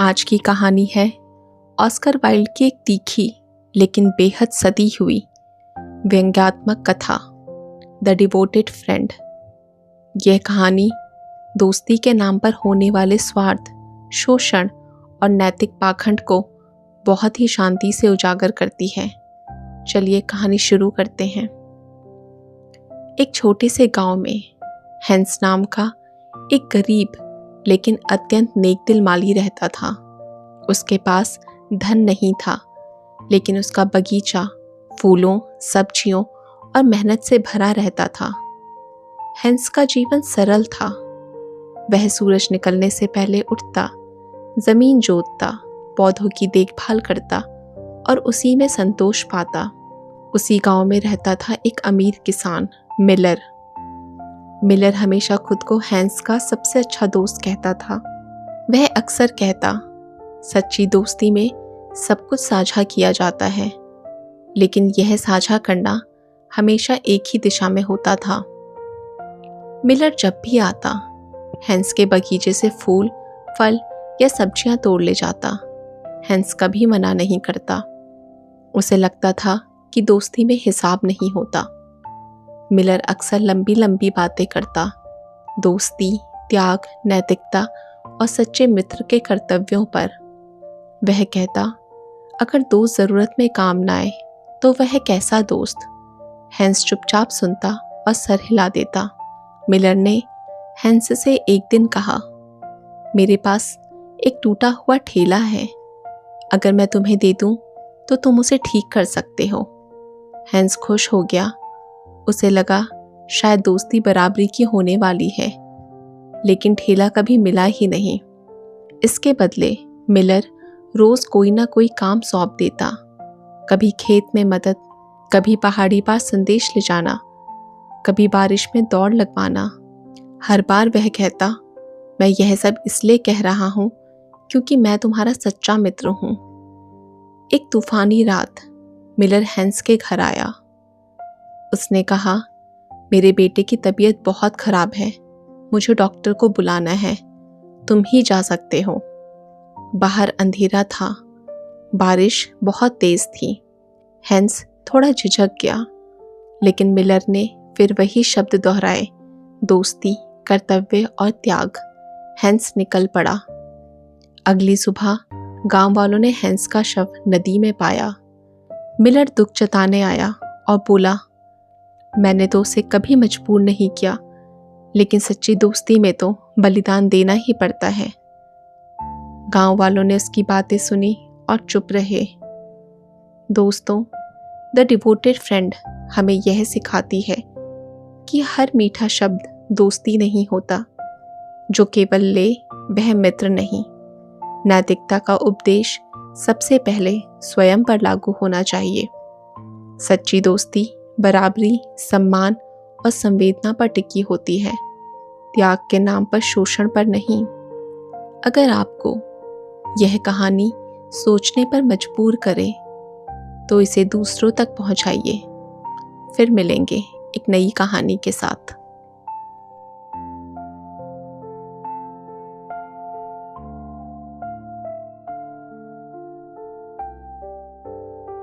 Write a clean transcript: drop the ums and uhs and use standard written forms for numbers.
आज की कहानी है ऑस्कर वाइल्ड की एक तीखी लेकिन बेहद सदी हुई व्यंग्यात्मक कथा द डिवोटेड फ्रेंड। यह कहानी दोस्ती के नाम पर होने वाले स्वार्थ, शोषण और नैतिक पाखंड को बहुत ही शांति से उजागर करती है। चलिए कहानी शुरू करते हैं। एक छोटे से गांव में हैंस नाम का एक गरीब लेकिन अत्यंत नेकदिल माली रहता था। उसके पास धन नहीं था, लेकिन उसका बगीचा फूलों, सब्जियों और मेहनत से भरा रहता था। हैंस का जीवन सरल था। वह सूरज निकलने से पहले उठता, जमीन जोतता, पौधों की देखभाल करता और उसी में संतोष पाता। उसी गांव में रहता था एक अमीर किसान मिलर। मिलर हमेशा खुद को हैंस का सबसे अच्छा दोस्त कहता था। वह अक्सर कहता, सच्ची दोस्ती में सब कुछ साझा किया जाता है, लेकिन यह साझा करना हमेशा एक ही दिशा में होता था। मिलर जब भी आता, हैंस के बगीचे से फूल, फल या सब्जियां तोड़ ले जाता। हैंस कभी मना नहीं करता। उसे लगता था कि दोस्ती में हिसाब नहीं होता। मिलर अक्सर लंबी लंबी बातें करता, दोस्ती, त्याग, नैतिकता और सच्चे मित्र के कर्तव्यों पर। वह कहता, अगर दोस्त जरूरत में काम न आए तो वह कैसा दोस्त। हैंस चुपचाप सुनता और सर हिला देता। मिलर ने हैंस से एक दिन कहा, मेरे पास एक टूटा हुआ ठेला है, अगर मैं तुम्हें दे दूं तो तुम उसे ठीक कर सकते हो। हैंस खुश हो गया। उसे लगा शायद दोस्ती बराबरी की होने वाली है, लेकिन ठेला कभी मिला ही नहीं। इसके बदले मिलर रोज कोई ना कोई काम सौंप देता, कभी खेत में मदद, कभी पहाड़ी पार संदेश ले जाना, कभी बारिश में दौड़ लगवाना। हर बार वह कहता, मैं यह सब इसलिए कह रहा हूँ क्योंकि मैं तुम्हारा सच्चा मित्र हूँ। एक तूफानी रात मिलर हैंस के घर आया। उसने कहा, मेरे बेटे की तबीयत बहुत खराब है, मुझे डॉक्टर को बुलाना है, तुम ही जा सकते हो। बाहर अंधेरा था, बारिश बहुत तेज थी। हैंस थोड़ा झिझक गया, लेकिन मिलर ने फिर वही शब्द दोहराए, दोस्ती, कर्तव्य और त्याग। हैंस निकल पड़ा। अगली सुबह गांव वालों ने हैंस का शव नदी में पाया। मिलर दुख जताने आया और बोला, मैंने तो उसे कभी मजबूर नहीं किया, लेकिन सच्ची दोस्ती में तो बलिदान देना ही पड़ता है। गांव वालों ने उसकी बातें सुनी और चुप रहे। दोस्तों, द डिवोटेड फ्रेंड हमें यह सिखाती है कि हर मीठा शब्द दोस्ती नहीं होता। जो केवल ले वह मित्र नहीं। नैतिकता का उपदेश सबसे पहले स्वयं पर लागू होना चाहिए। सच्ची दोस्ती बराबरी, सम्मान और संवेदना पर टिकी होती है, त्याग के नाम पर शोषण पर नहीं। अगर आपको यह कहानी सोचने पर मजबूर करे तो इसे दूसरों तक पहुंचाइए। फिर मिलेंगे एक नई कहानी के साथ।